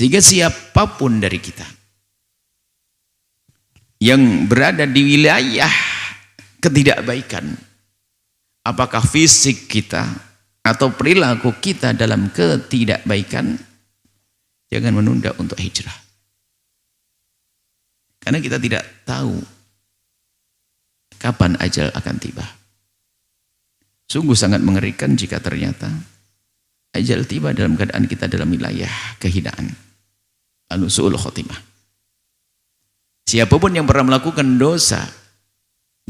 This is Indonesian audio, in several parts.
Sehingga siapapun dari kita yang berada di wilayah ketidakbaikan, apakah fisik kita atau perilaku kita dalam ketidakbaikan, jangan menunda untuk hijrah. Karena kita tidak tahu kapan ajal akan tiba. Sungguh sangat mengerikan jika ternyata ajal tiba dalam keadaan kita dalam wilayah kehinaan, lalu su'ul khotimah. Siapapun yang pernah melakukan dosa,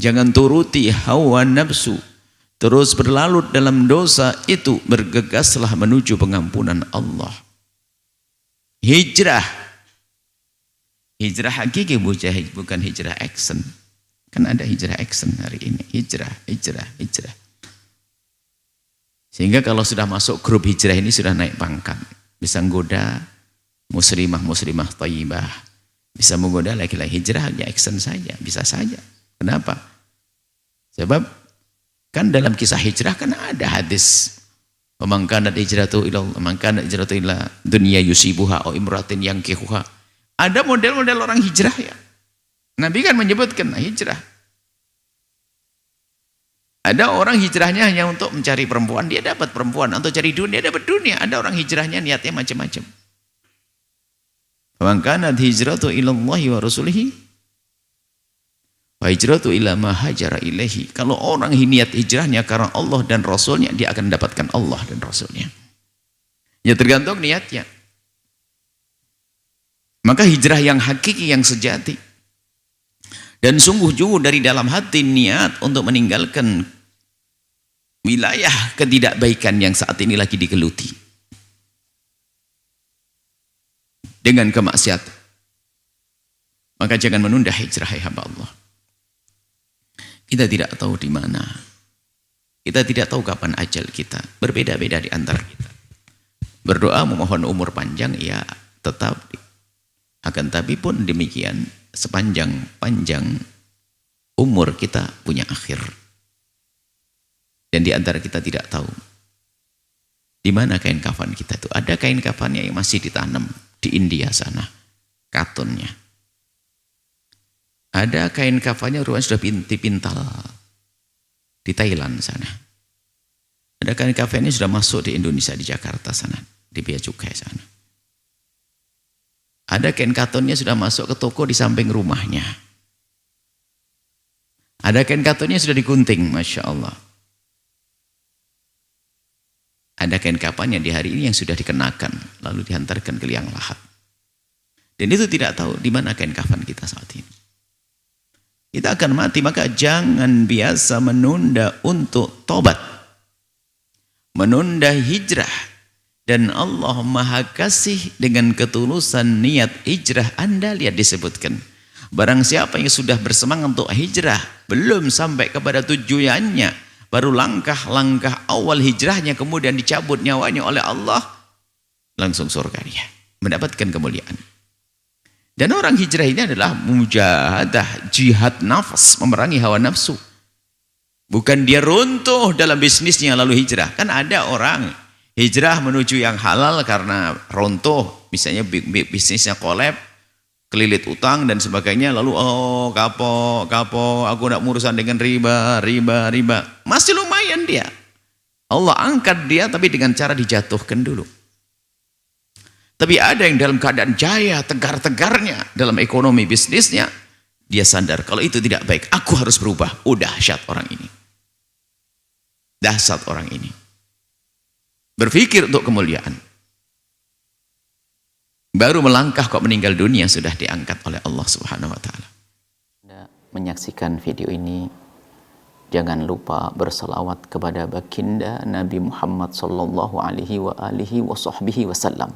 jangan turuti hawa nafsu, terus berlarut dalam dosa itu, bergegaslah menuju pengampunan Allah. Hijrah, hijrah hakiki, bukan hijrah action. Kan ada hijrah action hari ini, hijrah. Sehingga kalau sudah masuk grup hijrah ini sudah naik pangkat, bisa menggoda muslimah thayyibah, bisa menggoda laki-laki. Hijrah hanya action saja, bisa saja. Kenapa? Sebab kan dalam kisah hijrah kan ada hadis, man kanat hijratu ila Allah, man kanat hijratu ila dunya yusibuha aw imratin yankihuha. Ada model-model orang hijrah ya. Nabi kan menyebutkan hijrah. Ada orang hijrahnya hanya untuk mencari perempuan, dia dapat perempuan. Untuk cari dunia, dia dapat dunia. Ada orang hijrahnya niatnya macam-macam. Man kanat hijratu ila Allahi wa rasulihi wa hijratu ila ma hajara ilaihi. Kalau orang niat hijrahnya karena Allah dan Rasulnya, dia akan mendapatkan Allah dan Rasulnya. Ya tergantung niatnya. Maka hijrah yang hakiki, yang sejati, dan sungguh-sungguh dari dalam hati niat untuk meninggalkan wilayah ketidakbaikan yang saat ini lagi digeluti dengan kemaksiatan, maka jangan menunda hijrah, hai hamba Allah. Kita tidak tahu di mana, kita tidak tahu kapan ajal kita, berbeda-beda di antara kita. Berdoa memohon umur panjang, ya tetap, akan tapi pun demikian, sepanjang-panjang umur kita punya akhir. Dan di antara kita tidak tahu di mana kain kafan kita itu. Ada kain kafannya yang masih ditanam di India sana, katunnya. Ada kain kafannya ruang sudah dipintal di Thailand sana. Ada kain kafannya sudah masuk di Indonesia, di Jakarta sana, di Bea Cukai sana. Ada kain katunnya sudah masuk ke toko di samping rumahnya. Ada kain katunnya sudah digunting, Masya Allah. Ada kain kafannya di hari ini yang sudah dikenakan, lalu dihantarkan ke liang lahat. Dan itu tidak tahu di mana kain kafan kita saat ini. Kita akan mati, maka jangan biasa menunda untuk tobat, menunda hijrah. Dan Allah Maha Kasih dengan ketulusan niat hijrah Anda. Lihat disebutkan, barang siapa yang sudah bersemangat untuk hijrah, belum sampai kepada tujuannya, baru langkah-langkah awal hijrahnya, kemudian dicabut nyawanya oleh Allah, langsung surga dia, mendapatkan kemuliaan. Dan orang hijrah ini adalah mujahadah, jihad nafas, memerangi hawa nafsu. Bukan dia runtuh dalam bisnisnya lalu hijrah. Kan ada orang hijrah menuju yang halal karena runtuh, misalnya bisnisnya kolab, kelilit utang dan sebagainya, lalu kapok, aku tidak urusan dengan riba. Masih lumayan dia. Allah angkat dia, tapi dengan cara dijatuhkan dulu. Tapi ada yang dalam keadaan jaya, tegar-tegarnya dalam ekonomi bisnisnya, dia sadar kalau itu tidak baik, aku harus berubah. Dahsyat orang ini. Dahsyat orang ini. Berpikir untuk kemuliaan. Baru melangkah kok meninggal dunia sudah diangkat oleh Allah Subhanahu wa taala. Menyaksikan video ini, jangan lupa berselawat kepada baginda Nabi Muhammad sallallahu alaihi wa alihi wa sahbihi wasallam.